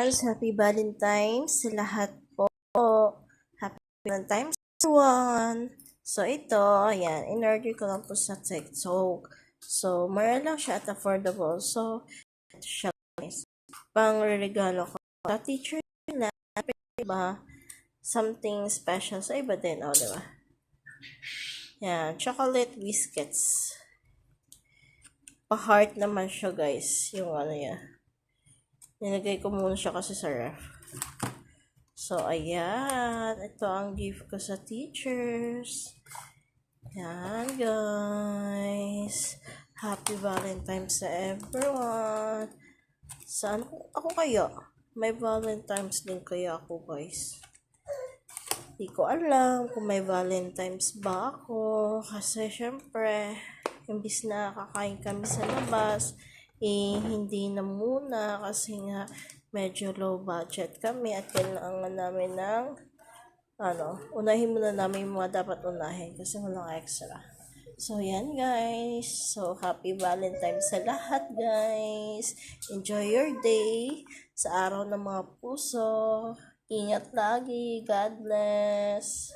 guys, happy Valentine's sa lahat po. Happy Valentine's everyone. So ito, ayan, in-order ko lang po sa TikTok. So, mura lang siya at affordable. So, ito siya guys. Pang regalo ko sa teacher na, diba? Something special sa iba din, diba? Yan, chocolate biscuits. Pa-heart naman siya guys, yung ano yan. Nilagay ko muna siya kasi sa ref. So, ayan. Ito ang gift ko sa teachers. Ayan, guys. Happy Valentine's sa everyone. Saan ako kaya? May Valentine's din kaya ako, guys. Di ko alam kung may Valentine's ba ako. Kasi, syempre, imbis na kakain kami sa labas, hindi na muna kasi nga medyo low budget kami at kailangan namin ng unahin muna namin yung mga dapat unahin kasi walang extra. So, yan guys. So, happy Valentine's sa lahat guys. Enjoy your day sa araw ng mga puso. Ingat lagi. God bless.